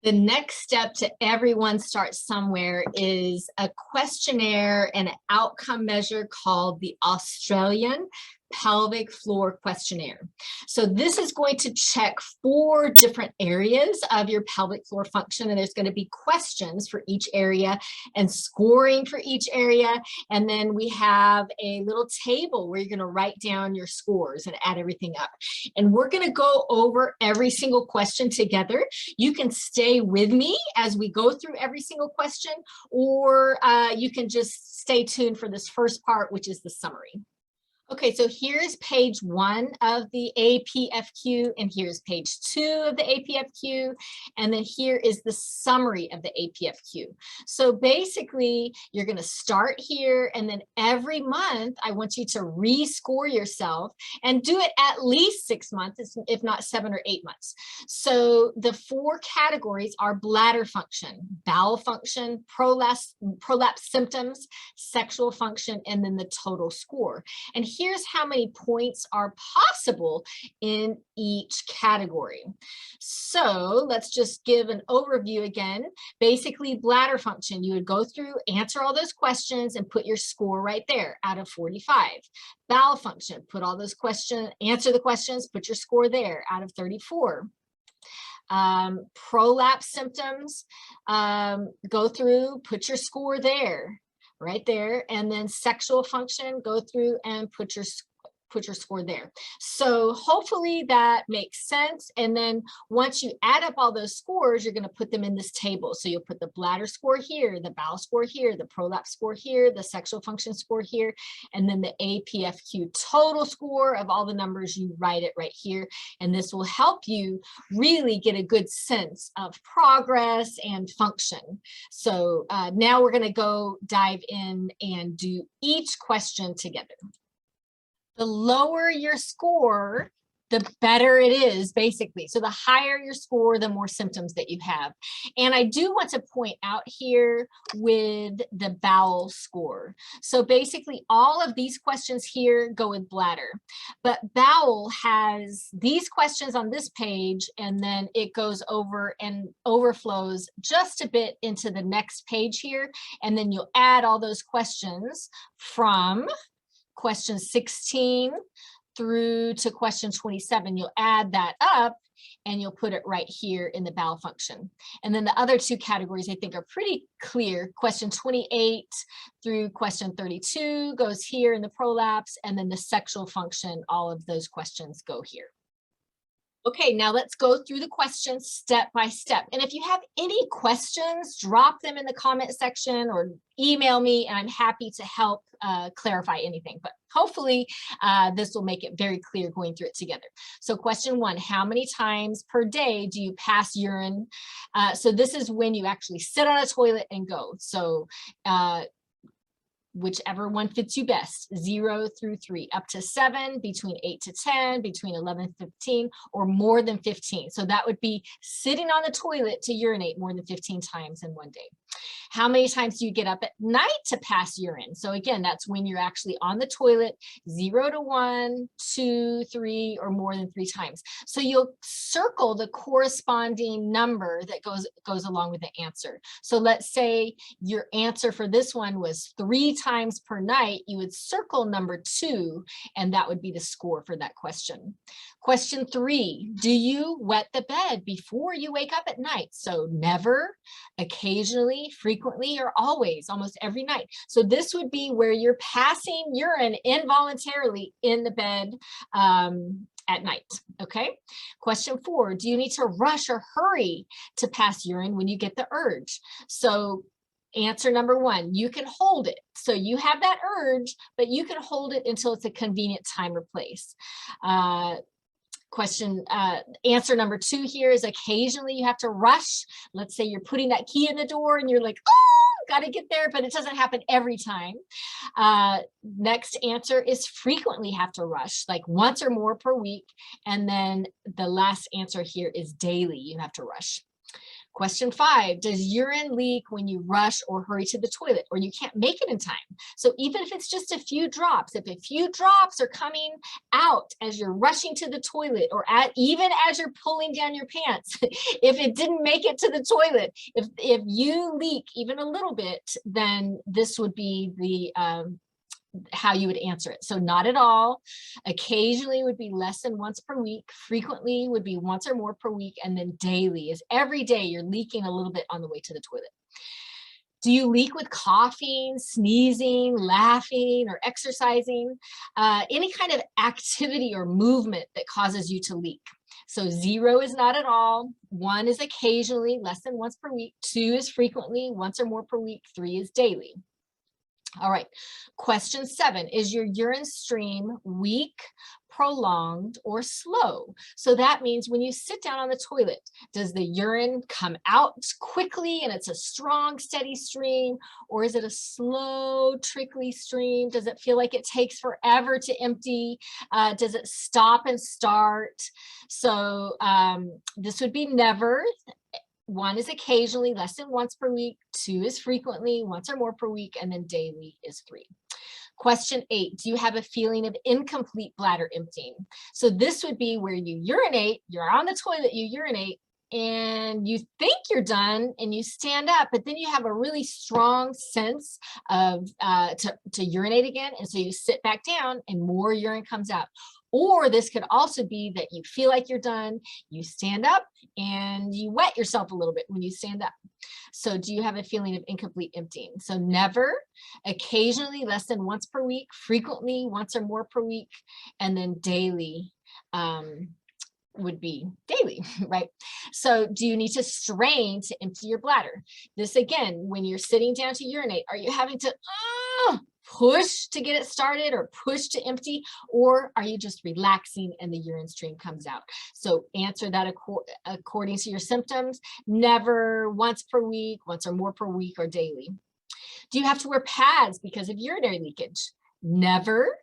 The next step to everyone starts somewhere is a questionnaire and an outcome measure called the Australian Pelvic Floor Questionnaire. So this is going to check 4 different areas of your pelvic floor function, and there's going to be questions for each area and scoring for each area. And then we have a little table where you're going to write down your scores and add everything up. And we're going to go over every single question together. You can stay with me as we go through every single question, or you can just stay tuned for this first part, which is the summary. Okay, so here's page 1 of the APFQ, and here's page 2 of the APFQ, and then here is the summary of the APFQ. So basically, you're going to start here, and then every month, I want you to rescore yourself and do it at least 6 months, if not 7 or 8 months. So the 4 categories are bladder function, bowel function, prolapse symptoms, sexual function, and then the total score. And here's how many points are possible in each category. So let's just give an overview again. Basically, bladder function, you would go through, answer all those questions, and put your score right there out of 45. Bowel function, put all those questions, answer the questions, put your score there out of 34. Prolapse symptoms, go through, put your score there. Right there, and then sexual function, go through and put your score there. So hopefully that makes sense. And then once you add up all those scores, you're going to put them in this table. So you'll put the bladder score here, the bowel score here, the prolapse score here, the sexual function score here, and then the APFQ total score of all the numbers. You write it right here, and this will help you really get a good sense of progress and function. So now we're going to go dive in and do each question together. The lower your score, the better it is, basically. So the higher your score, the more symptoms that you have. And I do want to point out here with the bowel score. So basically, all of these questions here go with bladder. But bowel has these questions on this page, and then it goes over and overflows just a bit into the next page here. And then you'll add all those questions from question 16 through to question 27. You'll add that up and you'll put it right here in the bowel function. And then the other 2 categories I think are pretty clear. Question 28 through question 32 goes here in the prolapse, and then the sexual function, all of those questions go here. Okay, now let's go through the questions step by step. And if you have any questions, drop them in the comment section or email me, and I'm happy to help clarify anything. But hopefully this will make it very clear going through it together. So question 1, how many times per day do you pass urine? So this is when you actually sit on a toilet and go. So whichever one fits you best, 0 through 3, up to 7, between 8 to 10, between 11 and 15, or more than 15. So that would be sitting on the toilet to urinate more than 15 times in one day. How many times do you get up at night to pass urine? So again, that's when you're actually on the toilet, 0 to 1, 2, 3, or more than 3 times. So you'll circle the corresponding number that goes along with the answer. So let's say your answer for this one was 3 times per night. You would circle number 2, and that would be the score for that question. Question 3, do you wet the bed before you wake up at night? So never, occasionally, frequently, or always, almost every night. So this would be where you're passing urine involuntarily in the bed at night, okay? Question 4, do you need to rush or hurry to pass urine when you get the urge? So answer number 1, you can hold it. So you have that urge, but you can hold it until it's a convenient time or place. Answer number 2 here is occasionally you have to rush. Let's say you're putting that key in the door and you're like, oh, got to get there, but it doesn't happen every time. Next answer is frequently have to rush, like once or more per week. And then the last answer here is daily, you have to rush. Question 5, does urine leak when you rush or hurry to the toilet or you can't make it in time? So even if it's just a few drops, if a few drops are coming out as you're rushing to the toilet or even as you're pulling down your pants, if it didn't make it to the toilet, if you leak even a little bit, then this would be the how you would answer it. So not at all, occasionally would be less than once per week, frequently would be once or more per week, and then daily is every day you're leaking a little bit on the way to the toilet. Do you leak with coughing, sneezing, laughing, or exercising? Any kind of activity or movement that causes you to leak. So 0 is not at all, 1 is occasionally, less than once per week, 2 is frequently, once or more per week, 3 is daily. All right, question 7, is your urine stream weak, prolonged, or slow? So that means when you sit down on the toilet, does the urine come out quickly and it's a strong, steady stream, or is it a slow, trickly stream? Does it feel like it takes forever to empty? Does it stop and start? So this would be never. 1 is occasionally, less than once per week, 2 is frequently, once or more per week, and then daily is 3. Question 8, do you have a feeling of incomplete bladder emptying? So this would be where you urinate, you're on the toilet, you urinate, and you think you're done and you stand up, but then you have a really strong sense of to urinate again. And so you sit back down and more urine comes out. Or this could also be that you feel like you're done, you stand up and you wet yourself a little bit when you stand up. So do you have a feeling of incomplete emptying? So never, occasionally, less than once per week, frequently, once or more per week, and then daily would be daily, right? So do you need to strain to empty your bladder? This again, when you're sitting down to urinate, are you having to push to get it started or push to empty, or are you just relaxing and the urine stream comes out? So answer that according to your symptoms, never, once per week, once or more per week, or daily. Do you have to wear pads because of urinary leakage? Never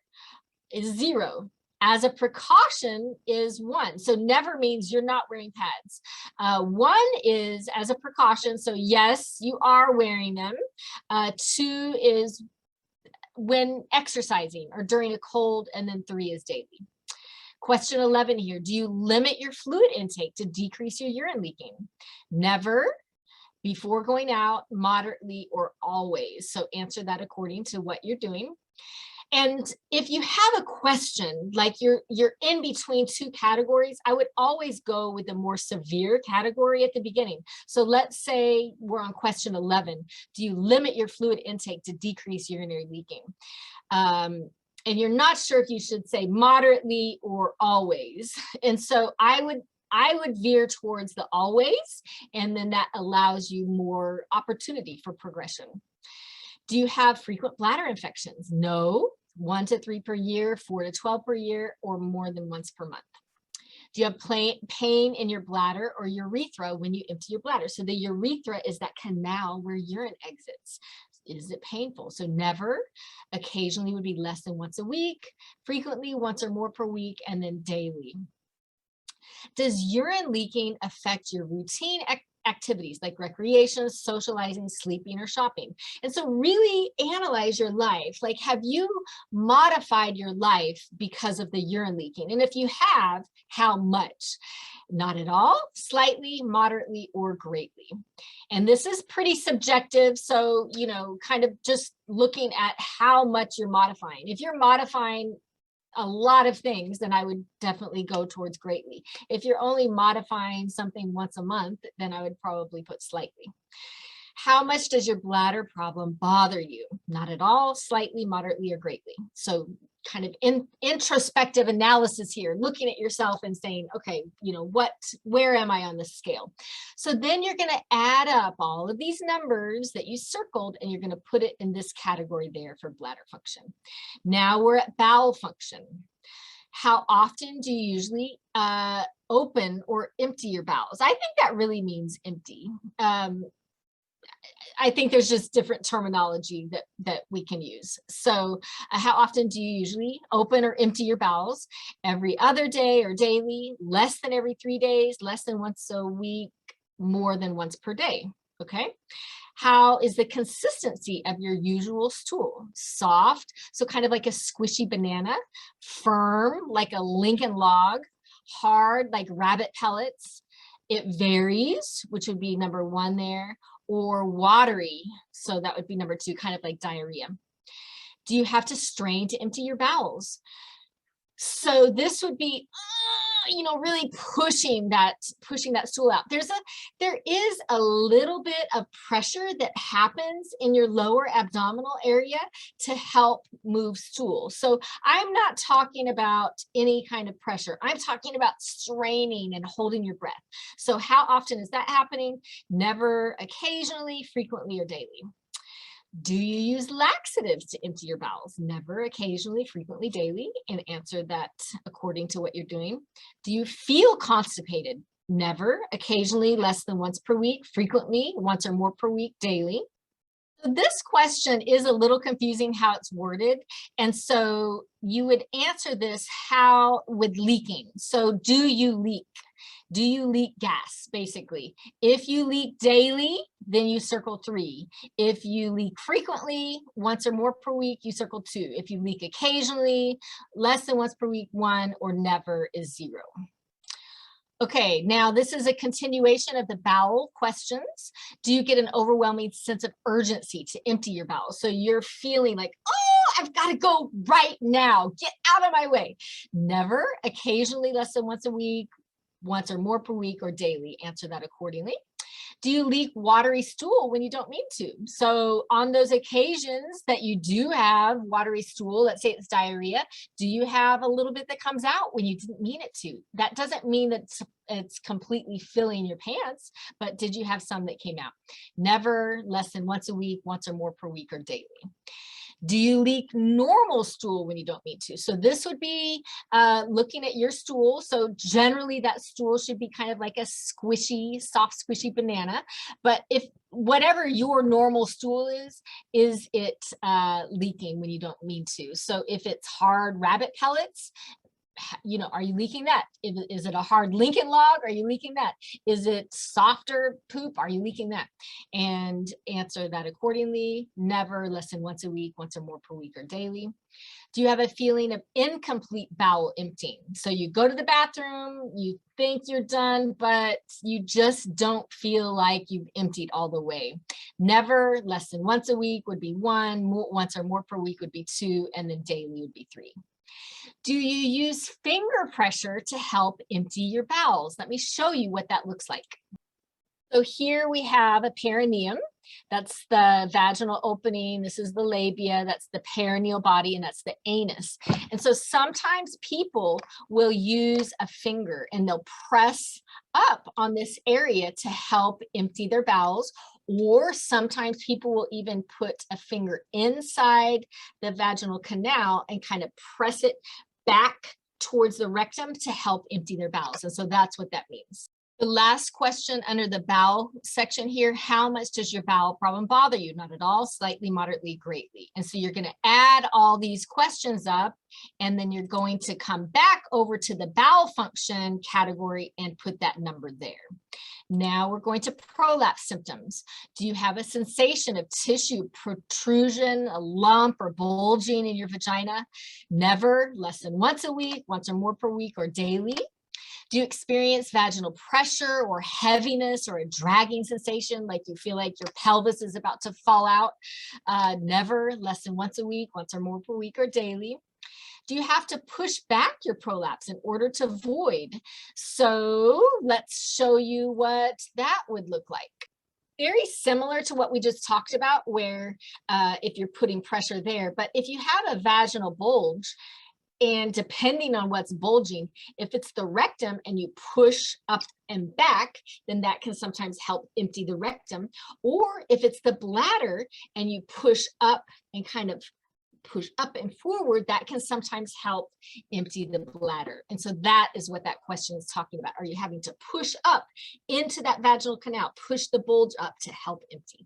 is 0. As a precaution is 1. So never means you're not wearing pads. 1 is as a precaution. So yes, you are wearing them. 2 is when exercising or during a cold, and then 3 is daily. Question 11 here, do you limit your fluid intake to decrease your urine leaking? Never, before going out, moderately, or always. So answer that according to what you're doing. And if you have a question, like you're in between 2 categories, I would always go with the more severe category at the beginning. So let's say we're on question 11. Do you limit your fluid intake to decrease urinary leaking? And you're not sure if you should say moderately or always. And so I would veer towards the always, and then that allows you more opportunity for progression. Do you have frequent bladder infections? No. 1 to 3 per year, 4 to 12 per year, or more than once per month. Do you have pain in your bladder or urethra when you empty your bladder? So the urethra is that canal where urine exits. Is it painful? So never, occasionally would be less than once a week, frequently once or more per week, and then daily. Does urine leaking affect your routine activities like recreation, socializing, sleeping, or shopping? And so really analyze your life. Like, have you modified your life because of the urine leaking? And if you have, how much? Not at all, slightly, moderately, or greatly. And this is pretty subjective. So, you know, kind of just looking at how much you're modifying. If you're modifying a lot of things, then I would definitely go towards greatly. If you're only modifying something once a month, then I would probably put slightly. How much does your bladder problem bother you? Not at all, slightly, moderately, or greatly. So kind of introspective analysis here, looking at yourself and saying, okay, you know, where am I on this scale? So then you're going to add up all of these numbers that you circled, and you're going to put it in this category there for bladder function. Now we're at bowel function. How often do you usually open or empty your bowels? I think that really means empty. I think there's just different terminology that we can use. So how often do you usually open or empty your bowels? Every other day or daily, less than every 3 days, less than once a week, more than once per day. Okay. How is the consistency of your usual stool? Soft, so kind of like a squishy banana, firm, like a Lincoln log, hard, like rabbit pellets. It varies, which would be number 1 there, or watery, so that would be number 2, kind of like diarrhea. Do you have to strain to empty your bowels? So this would be, really pushing that stool out. There is a little bit of pressure that happens in your lower abdominal area to help move stool. So I'm not talking about any kind of pressure. I'm talking about straining and holding your breath. So how often is that happening? Never, occasionally, frequently, or daily. Do you use laxatives to empty your bowels? Never, occasionally, frequently, daily, and answer that according to what you're doing. Do you feel constipated? Never, occasionally, less than once per week, frequently, once or more per week, daily. This question is a little confusing how it's worded. And so you would answer this how with leaking. So do you leak? Do you leak gas, basically? If you leak daily, then you circle 3. If you leak frequently, once or more per week, you circle 2. If you leak occasionally, less than once per week, 1, or never is 0. Okay, now this is a continuation of the bowel questions. Do you get an overwhelming sense of urgency to empty your bowels? So you're feeling like, oh, I've got to go right now. Get out of my way. Never, occasionally, less than once a week, once or more per week, or daily. Answer that accordingly. Do you leak watery stool when you don't mean to? So on those occasions that you do have watery stool, let's say it's diarrhea, do you have a little bit that comes out when you didn't mean it to? That doesn't mean that it's completely filling your pants, but did you have some that came out? Never, less than once a week, once or more per week, or daily. Do you leak normal stool when you don't mean to? So this would be looking at your stool. So generally that stool should be kind of like a squishy, soft, squishy banana. But if whatever your normal stool is it leaking when you don't mean to? So if it's hard rabbit pellets, are you leaking that? Is it a hard Lincoln log? Are you leaking that? Is it softer poop? Are you leaking that? And answer that accordingly. Never, less than once a week, once or more per week, or daily. Do you have a feeling of incomplete bowel emptying? So you go to the bathroom, you think you're done, but you just don't feel like you've emptied all the way. Never, less than once a week would be 1, once or more per week would be 2, and then daily would be 3. Do you use finger pressure to help empty your bowels? Let me show you what that looks like. So here we have a perineum. That's the vaginal opening. This is the labia. That's the perineal body, and that's the anus. And so sometimes people will use a finger and they'll press up on this area to help empty their bowels. Or sometimes people will even put a finger inside the vaginal canal and kind of press it back towards the rectum to help empty their bowels. And so that's what that means. The last question under the bowel section here, how much does your bowel problem bother you? Not at all, slightly, moderately, greatly. And so you're going to add all these questions up, and then you're going to come back over to the bowel function category and put that number there. Now we're going to prolapse symptoms. Do you have a sensation of tissue protrusion, a lump, or bulging in your vagina? Never, less than once a week, once or more per week, or daily. Do you experience vaginal pressure or heaviness or a dragging sensation, like you feel like your pelvis is about to fall out? Never, less than once a week, once or more per week, or daily. Do you have to push back your prolapse in order to void? So let's show you what that would look like. Very similar to what we just talked about, where if you're putting pressure there, but if you have a vaginal bulge, and depending on what's bulging, if it's the rectum and you push up and back, then that can sometimes help empty the rectum. Or if it's the bladder and you push up and kind of push up and forward, that can sometimes help empty the bladder. And so that is what that question is talking about. Are you having to push up into that vaginal canal, push the bulge up to help empty?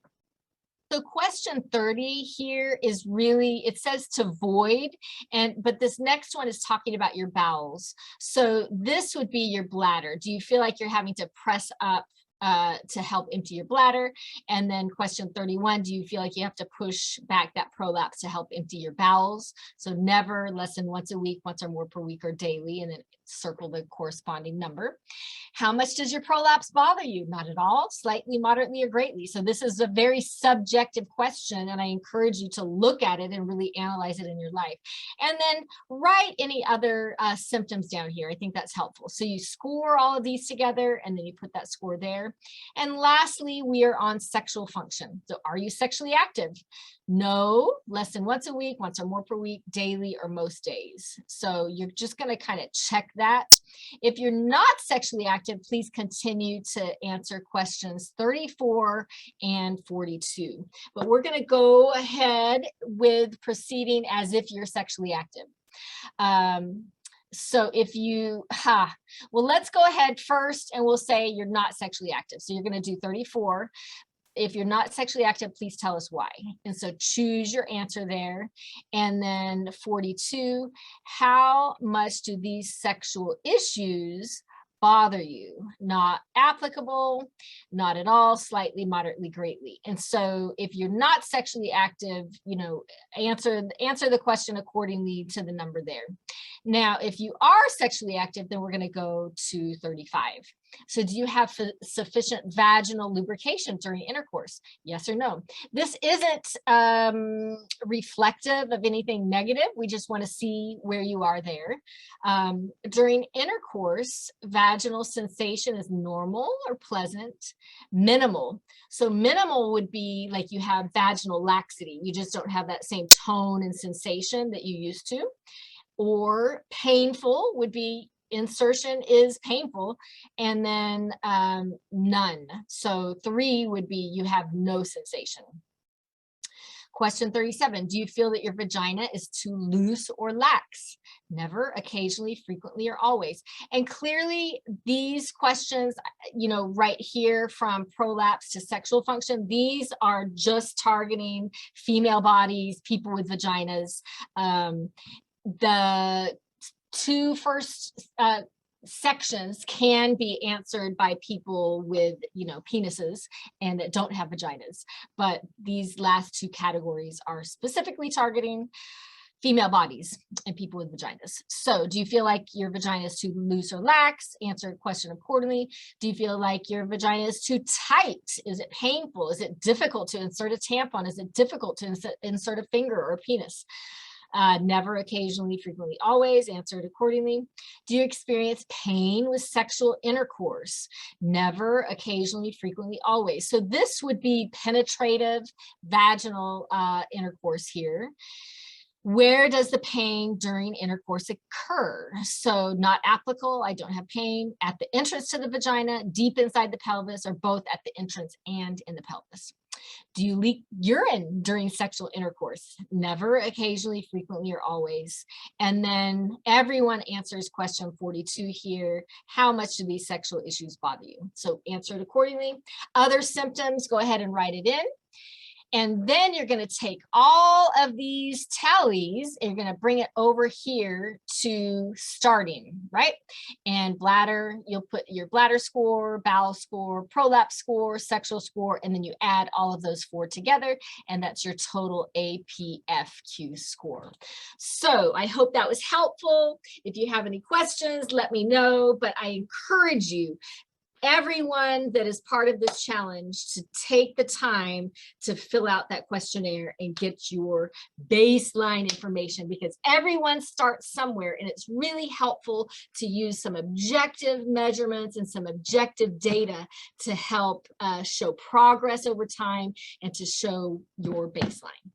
So question 30 here is really, it says to void, but this next one is talking about your bowels. So this would be your bladder. Do you feel like you're having to press up to help empty your bladder. And then question 31, do you feel like you have to push back that prolapse to help empty your bowels? So never less than once a week, once or more per week, or daily, and then circle the corresponding number. How much does your prolapse bother you? Not at all, slightly, moderately, or greatly. So this is a very subjective question, and I encourage you to look at it and really analyze it in your life. And then write any other symptoms down here. I think that's helpful. So you score all of these together, and then you put that score there. And lastly, we are on sexual function. So are you sexually active? No, less than once a week, once or more per week, daily, or most days. So you're just going to kind of check that. If you're not sexually active, please continue to answer questions 34 and 42. But we're going to go ahead with proceeding as if you're sexually active. So if you, well, let's go ahead first and we'll say you're not sexually active. So you're going to do 34. If you're not sexually active, please tell us why. And so choose your answer there. And then 42, how much do these sexual issues bother you? Not applicable, not at all, slightly, moderately, greatly. And so if you're not sexually active, you know, answer the question accordingly to the number there. Now, if you are sexually active, then we're going to go to 35. So do you have sufficient vaginal lubrication during intercourse? Yes or no? This isn't reflective of anything negative. We just want to see where you are there. During intercourse, vaginal sensation is normal or pleasant, minimal. So minimal would be like you have vaginal laxity. You just don't have that same tone and sensation that you used to. Or painful would be insertion is painful, and then none. So 3 would be you have no sensation. Question 37, do you feel that your vagina is too loose or lax? Never, occasionally, frequently, or always. And clearly these questions, you know, right here from prolapse to sexual function, these are just targeting female bodies, people with vaginas. The 2 first sections can be answered by people with, you know, penises and that don't have vaginas, but these last 2 categories are specifically targeting female bodies and people with vaginas. So do you feel like your vagina is too loose or lax? Answer the question accordingly. Do you feel like your vagina is too tight? Is it painful? Is it difficult to insert a tampon? Is it difficult to insert a finger or a penis? Never, occasionally, frequently, always. Answer it accordingly. Do you experience pain with sexual intercourse? Never, occasionally, frequently, always. So this would be penetrative vaginal intercourse here. Where does the pain during intercourse occur? So not applicable, I don't have pain. At the entrance to the vagina, deep inside the pelvis, or both at the entrance and in the pelvis. Do you leak urine during sexual intercourse? Never, occasionally, frequently, or always. And then everyone answers question 42 here. How much do these sexual issues bother you? So answer it accordingly. Other symptoms, go ahead and write it in. And then you're going to take all of these tallies and you're going to bring it over here to starting, right? And bladder, you'll put your bladder score, bowel score, prolapse score, sexual score, and then you add all of those 4 together, and that's your total APFQ score. So I hope that was helpful. If you have any questions, let me know, but I encourage you, everyone that is part of this challenge, to take the time to fill out that questionnaire and get your baseline information, because everyone starts somewhere, and it's really helpful to use some objective measurements and some objective data to help show progress over time and to show your baseline.